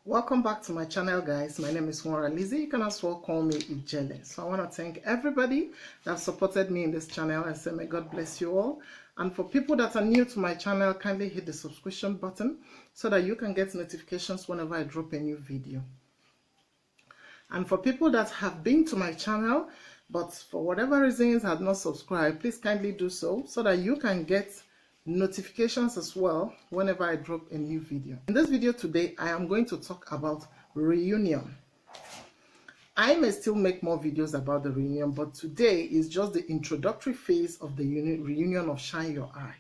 Welcome back to my channel, guys. My name is Lizzie. You can as well call me Ijele. So I want to thank everybody that supported me in this channel. I say may God bless you all. And for people that are new to my channel, kindly hit the subscription button so that you can get notifications whenever I drop a new video. And for people that have been to my channel but for whatever reasons have not subscribed, please kindly do so that you can get notifications as well whenever I drop a new video. In this video today, I am going to talk about reunion. I may still make more videos about the reunion, but today is just the introductory phase of the reunion of Shine Your Eye.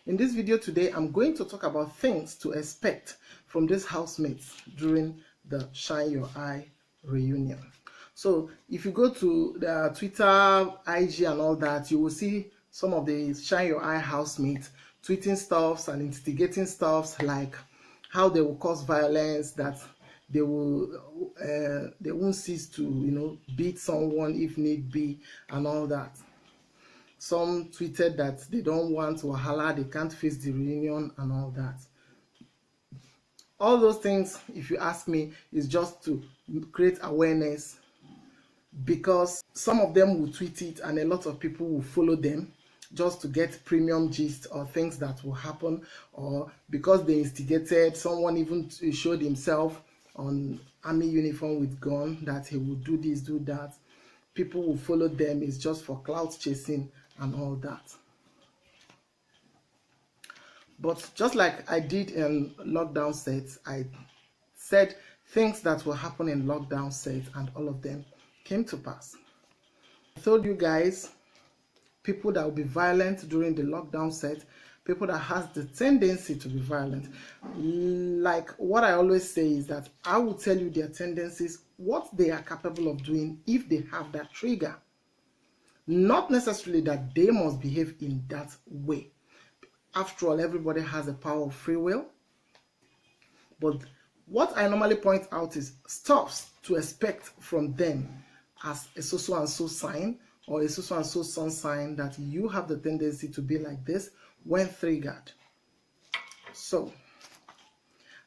In this video today, I'm going to talk about things to expect from these housemates during the Shine Your Eye reunion. So if you go to the Twitter, IG and all that, you will see some of the Shine Your Eye housemates tweeting stuffs and instigating stuffs like how they will cause violence, that they won't cease to beat someone if need be and all that. Some tweeted that they don't want wahala, they can't face the reunion and all that. All those things, if you ask me, is just to create awareness, because some of them will tweet it and a lot of people will follow them just to get premium gist or things that will happen, or because they instigated, someone even showed himself on army uniform with gun that he would do this, do that. People will follow them. It's just for clout chasing and all that. But just like I did in lockdown sets, I said things that will happen in lockdown sets and all of them came to pass. I told you guys people that will be violent during the lockdown set, people that has the tendency to be violent. Like what I always say is that I will tell you their tendencies, what they are capable of doing if they have that trigger. Not necessarily that they must behave in that way. After all, everybody has the power of free will. But what I normally point out is stuff to expect from them as a so and so sign or a so and so sun sign, that you have the tendency to be like this when triggered. So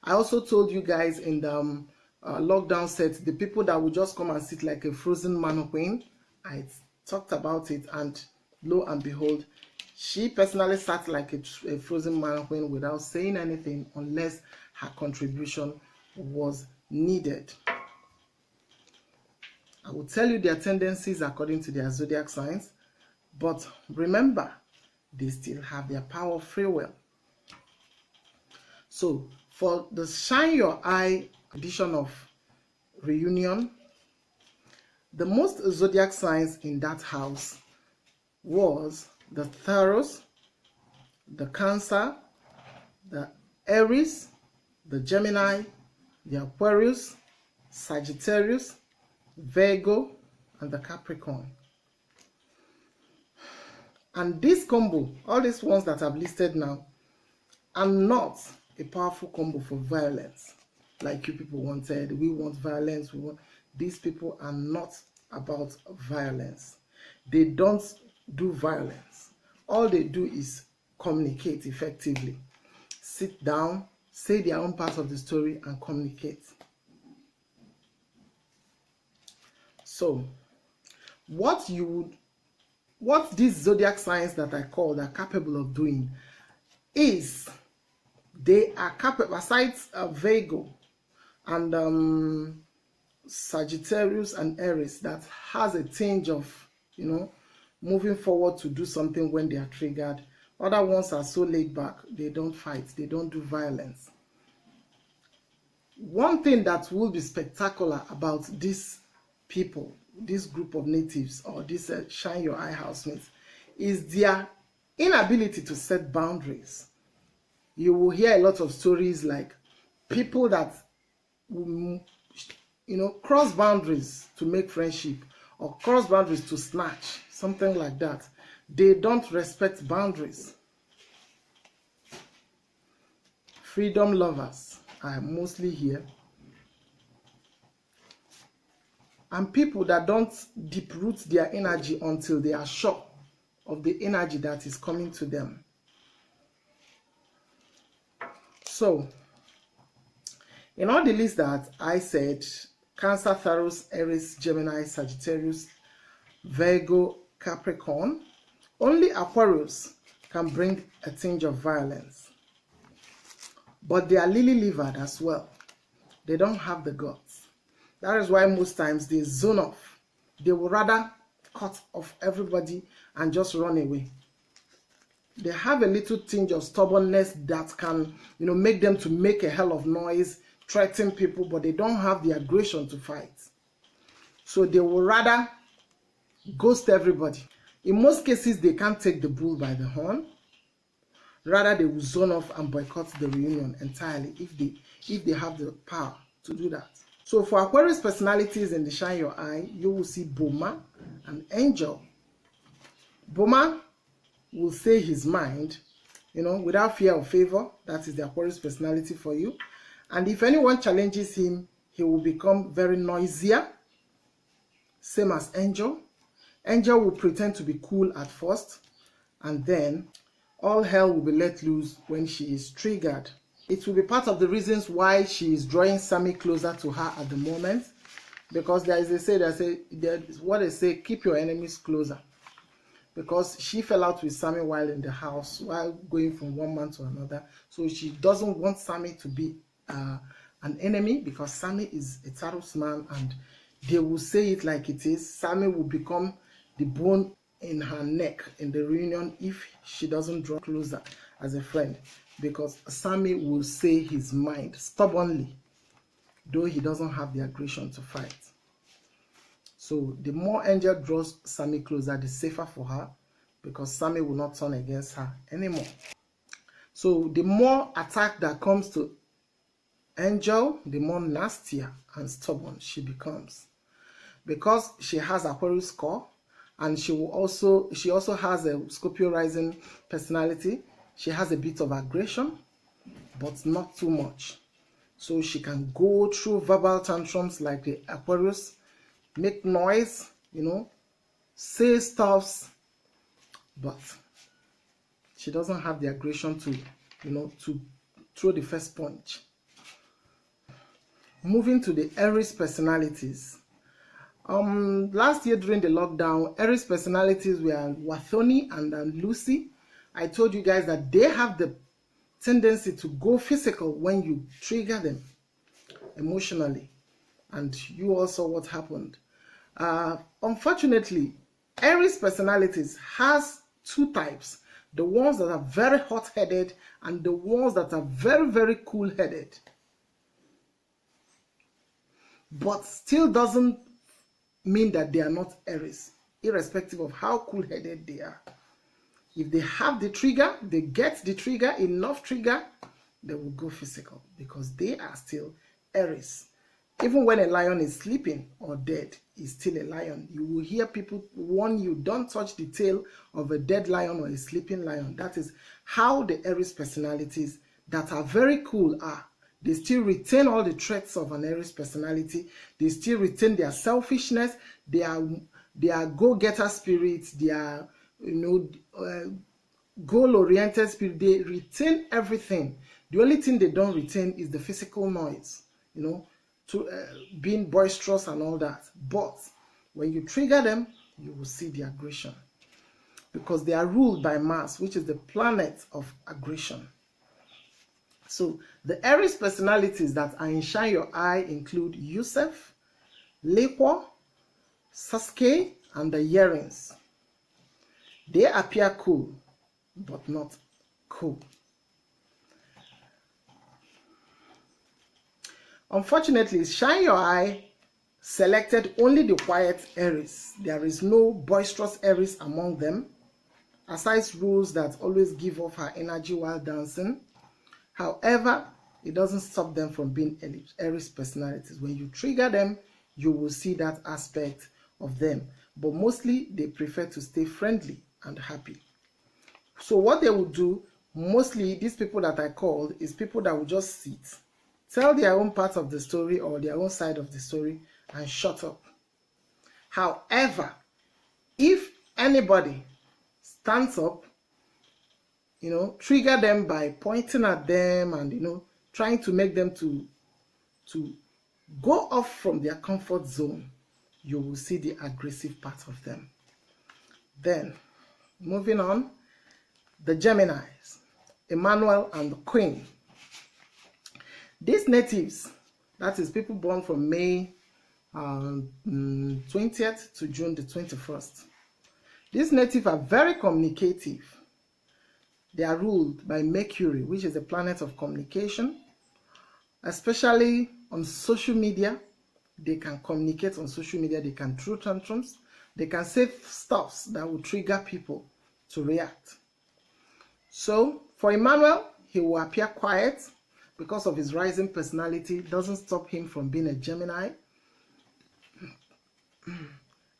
I also told you guys in the lockdown set, the people that will just come and sit like a frozen mannequin, I talked about it, and lo and behold, she personally sat like a frozen mannequin without saying anything unless her contribution was needed. I will tell you their tendencies according to their zodiac signs, but remember, they still have their power of free will. So for the Shine Your Eye edition of reunion, the most zodiac signs in that house was the Taurus, the Cancer, the Aries, the Gemini, the Aquarius, Sagittarius, Virgo, and the Capricorn. And this combo, all these ones that I've listed now, are not a powerful combo for violence like you people wanted. We want violence. These people are not about violence. They don't do violence. All they do is communicate effectively. Sit down, say their own part of the story, and communicate. So what these zodiac signs that I called are capable of doing is, they are capable, besides Virgo and Sagittarius and Aries, that has a tinge of moving forward to do something when they are triggered. Other ones are so laid back, they don't fight, they don't do violence. One thing that will be spectacular about these people, this group of natives, or this Shine Your Eye housemates, is their inability to set boundaries. You will hear a lot of stories like people that will, cross boundaries to make friendship, or cross boundaries to snatch, something like that. They don't respect boundaries. Freedom lovers are mostly here. And people that don't deep root their energy until they are sure of the energy that is coming to them. So In all the list that I said, Cancer, Taurus, Aries, Gemini, Sagittarius, Virgo, Capricorn, only Aquarius can bring a tinge of violence. But they are lily-livered as well. They don't have the guts. That is why most times they zone off. They will rather cut off everybody and just run away. They have a little tinge of stubbornness that can, make them to make a hell of noise, threaten people, but they don't have the aggression to fight. So they will rather ghost everybody. In most cases, they can't take the bull by the horn. Rather, they will zone off and boycott the reunion entirely if they have the power to do that. So for Aquarius personalities in the Shine Your Eye, you will see Boma and Angel. Boma will say his mind, without fear or favor. That is the Aquarius personality for you. And if anyone challenges him, he will become very noisier. Same as Angel. Angel will pretend to be cool at first, and then all hell will be let loose when she is triggered. It will be part of the reasons why she is drawing Sammy closer to her at the moment, because there is what they say, keep your enemies closer. Because she fell out with Sammy while in the house, while going from one man to another. So she doesn't want Sammy to be an enemy, because Sammy is a Taurus man, and they will say it like it is. Sammy will become the bone in her neck in the reunion if she doesn't draw closer as a friend, because Sammy will say his mind stubbornly, though he doesn't have the aggression to fight. So the more Angel draws Sammy closer, the safer for her, because Sammy will not turn against her anymore. So the more attack that comes to Angel, the more nastier and stubborn she becomes, because she has Aquarius core, and she also has a Scorpio rising personality. She has a bit of aggression, but not too much. So she can go through verbal tantrums like the Aquarius, make noise, say stuffs, but she doesn't have the aggression to throw the first punch. Moving to the Aries personalities. Last year during the lockdown, Aries personalities were Wathoni and Lucy. I told you guys that they have the tendency to go physical when you trigger them emotionally. And you all saw what happened. Unfortunately, Aries personalities has two types. The ones that are very hot-headed and the ones that are very, very cool-headed. But still doesn't mean that they are not Aries, irrespective of how cool-headed they are. If they have the trigger, they get the trigger, enough trigger, they will go physical, because they are still Aries. Even when a lion is sleeping or dead, is still a lion. You will hear people warn you, don't touch the tail of a dead lion or a sleeping lion. That is how the Aries personalities that are very cool are. They still retain all the traits of an Aries personality. They still retain their selfishness. They are go-getter spirits. They are, goal-oriented spirit. They retain everything. The only thing they don't retain is the physical noise, being boisterous and all that. But when you trigger them, you will see the aggression, because they are ruled by Mars, which is the planet of aggression. So the Aries personalities that are in Shine Your Eye include Yusuf, Lekwa, Sasuke, and the Yerins. They appear cool, but not cool. Unfortunately, Shine Your Eye selected only the quiet Aries. There is no boisterous Aries among them, aside rules that always give off her energy while dancing. However, it doesn't stop them from being Aries personalities. When you trigger them, you will see that aspect of them. But mostly, they prefer to stay friendly and happy. So what they will do, mostly these people that I called, is people that will just sit, tell their own part of the story or their own side of the story, and shut up. However, if anybody stands up, trigger them by pointing at them and, trying to make them to to go off from their comfort zone, you will see the aggressive part of them. Then, moving on, the Geminis, Emmanuel and the Queen. These natives, that is people born from May 20th to June the 21st. These natives are very communicative. They are ruled by Mercury, which is the planet of communication, especially on social media. They can communicate on social media, they can throw tantrums, they can say stuff that will trigger people to react. So for Emmanuel, he will appear quiet because of his rising personality. It doesn't stop him from being a Gemini.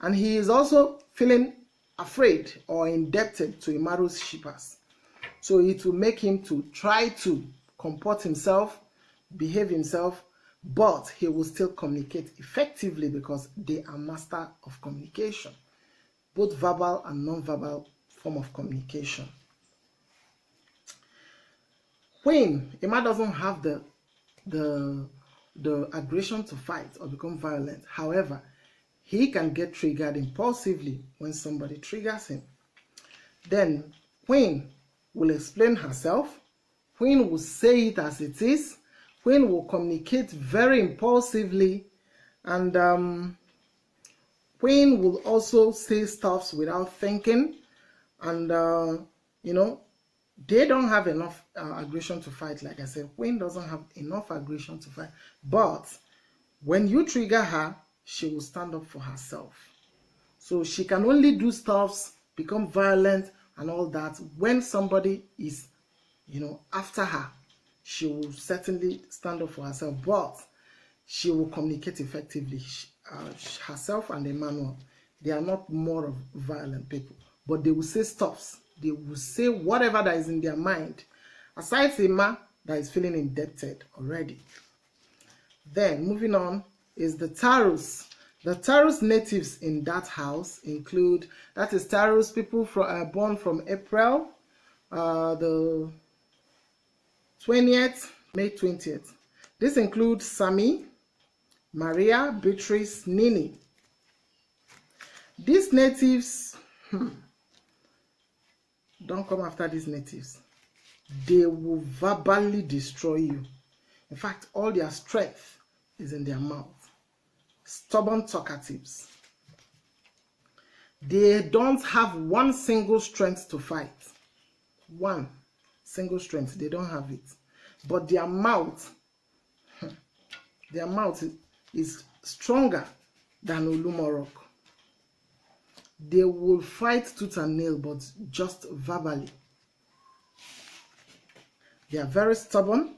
And he is also feeling afraid or indebted to Imaru's shippers. So it will make him to try to comport himself, behave himself, but he will still communicate effectively because they are master of communication, both verbal and non-verbal form of communication. When Emma doesn't have the aggression to fight or become violent, however, he can get triggered impulsively when somebody triggers him. Then Queen will explain herself. Queen will say it as it is. Queen will communicate very impulsively, and Queen will also say stuff without thinking, and you know, they don't have enough aggression to fight. Like I said, Queen doesn't have enough aggression to fight, but when you trigger her, she will stand up for herself. So she can only do stuff, become violent and all that when somebody is, you know, after her. She will certainly stand up for herself, but she will communicate effectively. Herself and Emmanuel, they are not more of violent people, but they will say stuff. They will say whatever that is in their mind, aside from Emma that is feeling indebted already. Then moving on is the Taurus. The Taurus natives in that house include, that is Taurus people born from April the 20th, May 20th. This includes Sami, Maria, Beatrice, Nini. These natives, don't come after these natives. They will verbally destroy you. In fact, all their strength is in their mouth. Stubborn talkatives. They don't have one single strength to fight. One single strength, they don't have it. But their mouth is stronger than Olumorok. They will fight tooth and nail, but just verbally. They are very stubborn,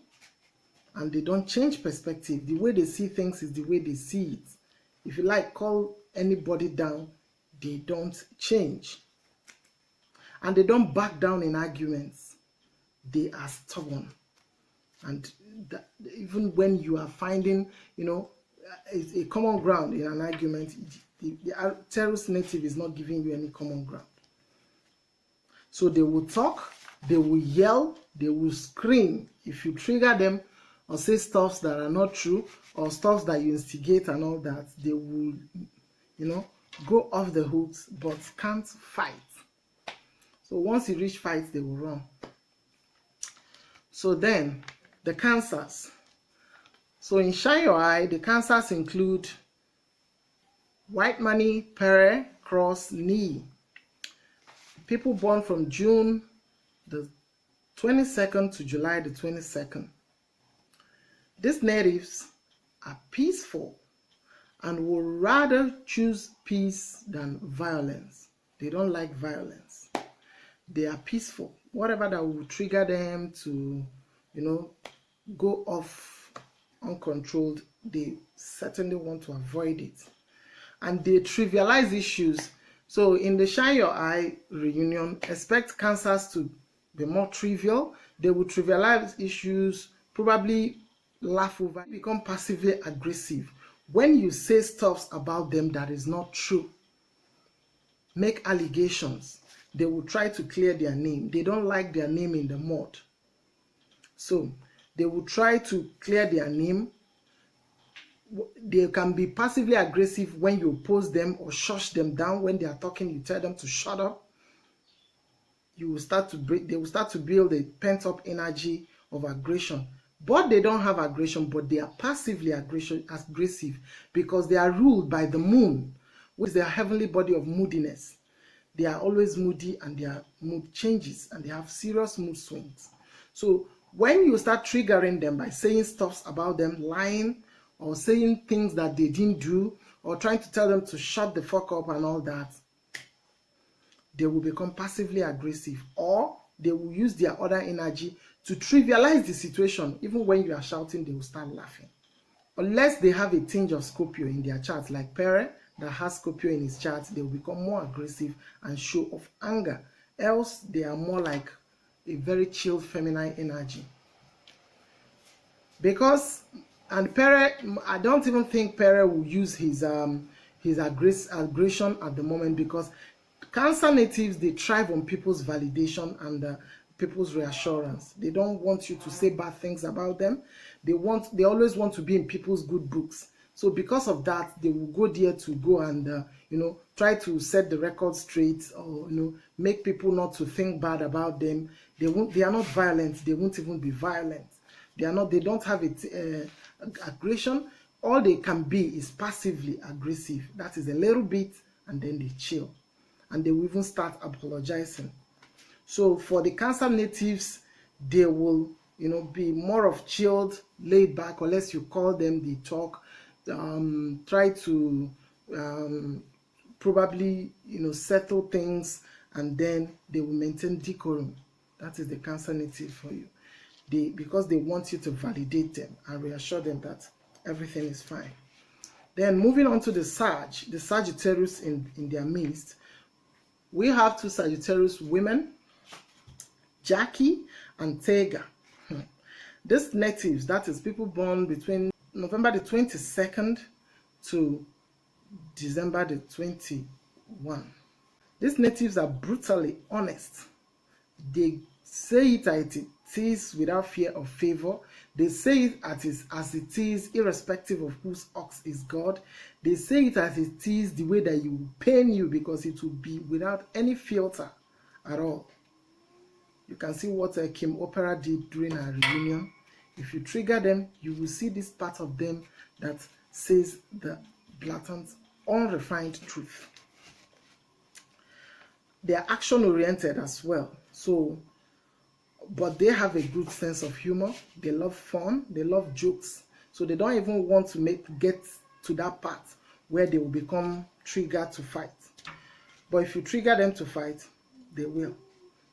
and they don't change perspective. The way they see things is the way they see it. If you like, call anybody down, they don't change. And they don't back down in arguments. They are stubborn. And even when you are finding, you know, a common ground in an argument, the Taurus native is not giving you any common ground. So they will talk, they will yell, they will scream. If you trigger them or say stuff that are not true or stuff that you instigate and all that, they will, you know, go off the hooks but can't fight. So once you reach fight, they will run. So then, the Cancers. So in Shine Your Eye, the Cancers include White Money, Pere, Cross, Ni. People born from June the 22nd to July the 22nd. These natives are peaceful and will rather choose peace than violence. They don't like violence. They are peaceful. Whatever that will trigger them to, you know, go off uncontrolled, they certainly want to avoid it. And they trivialize issues. So in the Shine Your Eye reunion, expect Cancers to be more trivial. They will trivialize issues, probably laugh over, become passively aggressive. When you say stuff about them that is not true, make allegations, they will try to clear their name. They don't like their name in the mud. So they will try to clear their name they can be passively aggressive when you oppose them or shush them down. When they are talking, you tell them to shut up. You will start to they will start to build a pent-up energy of aggression. But they don't have aggression, but they are passively aggressive because they are ruled by the moon, which is their heavenly body of moodiness. They are always moody, and their mood changes, and they have serious mood swings. So when you start triggering them by saying stuff about them, lying, or saying things that they didn't do, or trying to tell them to shut the fuck up and all that, they will become passively aggressive, or they will use their other energy to trivialize the situation. Even when you are shouting, they will start laughing. Unless they have a tinge of Scorpio in their chart, like Pere that has Scorpio in his chart, they will become more aggressive and show off anger. Else, they are more like a very chilled feminine energy. Because, and Pere, I don't even think Pere will use his aggression at the moment, because Cancer natives, they thrive on people's validation and people's reassurance. They don't want you to say bad things about them. They always want to be in people's good books. So because of that, they will go there to go and try to set the record straight, or make people not to think bad about them. They are not violent. They won't even be violent. They don't have aggression. All they can be is passively aggressive. That is a little bit, and then they chill. And they will even start apologizing. So for the Cancer natives, they will be more of chilled, laid back. Unless you call them, they talk, try to probably settle things, and then they will maintain decorum. That is the Cancer native for you. Because they want you to validate them and reassure them that everything is fine. Then moving on to the Sagittarius in their midst. We have two Sagittarius women, Jackie and Tega. These natives, that is people born between November the 22nd to December the 21. These natives are brutally honest. They say it as it is without fear of favor. They say it as it is, irrespective of whose ox is God. They say it as it is, the way that you will pain you, because it will be without any filter at all. You can see what Kim Opera did during her reunion. If you trigger them, you will see this part of them that says the blatant, unrefined truth. They are action-oriented as well. But they have a good sense of humor. They love fun. They love jokes. So they don't even want to get to that part where they will become triggered to fight. But if you trigger them to fight, they will.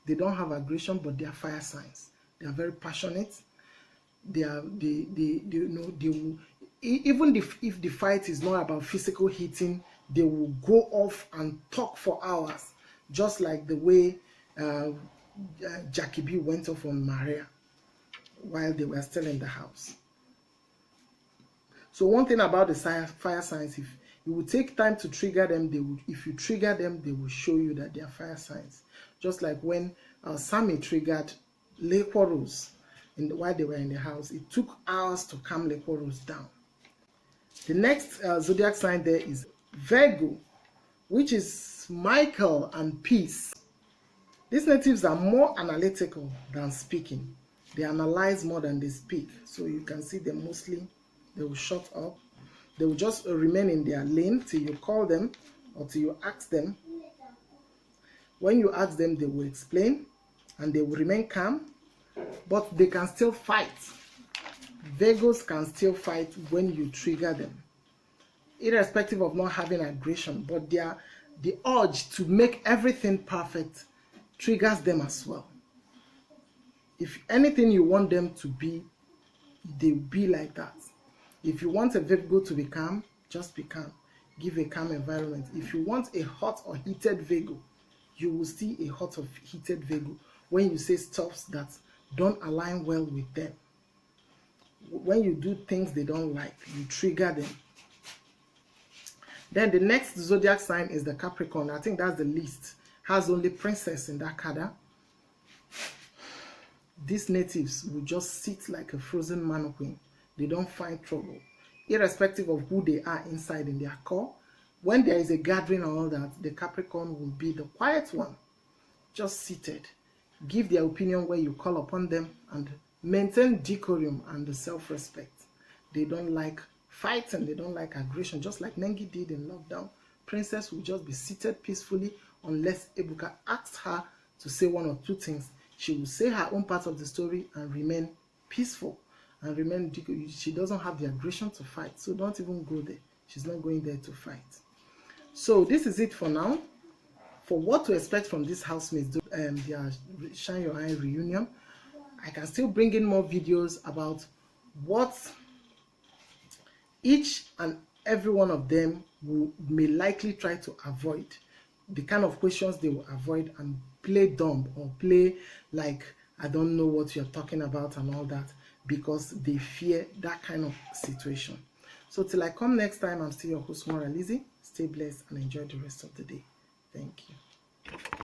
They don't have aggression, but they are fire signs. They are very passionate. They will, even if the fight is not about physical hitting, they will go off and talk for hours, just like the way Jackie B went off on Maria while they were still in the house. So one thing about the fire signs, if you will take time to trigger them, if you trigger them, they will show you that they are fire signs. Just like when Sammy triggered Lekwa Rose while they were in the house. It took hours to calm Lekwa Rose down. The next zodiac sign there is Virgo, which is Michael and Peace. These natives are more analytical than speaking. They analyze more than they speak. So you can see them mostly, they will shut up. They will just remain in their lane till you call them or till you ask them. When you ask them, they will explain and they will remain calm, but they can still fight. Virgos can still fight when you trigger them, irrespective of not having aggression, but the urge to make everything perfect triggers them as well. If anything you want them to be, they'll be like that. If you want a Virgo to be calm, just be calm. Give a calm environment. If you want a hot or heated Virgo, you will see a hot or heated Virgo when you say stuff that don't align well with them. When you do things they don't like, you trigger them. Then the next zodiac sign is the Capricorn. I think that's the least. Has only princess in that cadre. These natives will just sit like a frozen mannequin. They don't find trouble. irrespective of who they are inside in their core. When there is a gathering and all that, the Capricorn will be the quiet one, just seated, give their opinion where you call upon them, and maintain decorum and the self-respect. They don't like fighting, they don't like aggression, just like Nengi did in lockdown. Princess will just be seated peacefully unless Ebuka asks her to say one or two things. She will say her own part of the story and remain peaceful and remain. She doesn't have the aggression to fight, so don't even go there. She's not going there to fight. So this is it for now. For what to expect from this housemates, their Shine Your Eye reunion, I can still bring in more videos about what each and every one of them may likely try to avoid, the kind of questions they will avoid, and play dumb or play like I don't know what you're talking about and all that, because they fear that kind of situation. So till I come next time, I'm still your host, Lizzie. Stay blessed and enjoy the rest of the day. Thank you.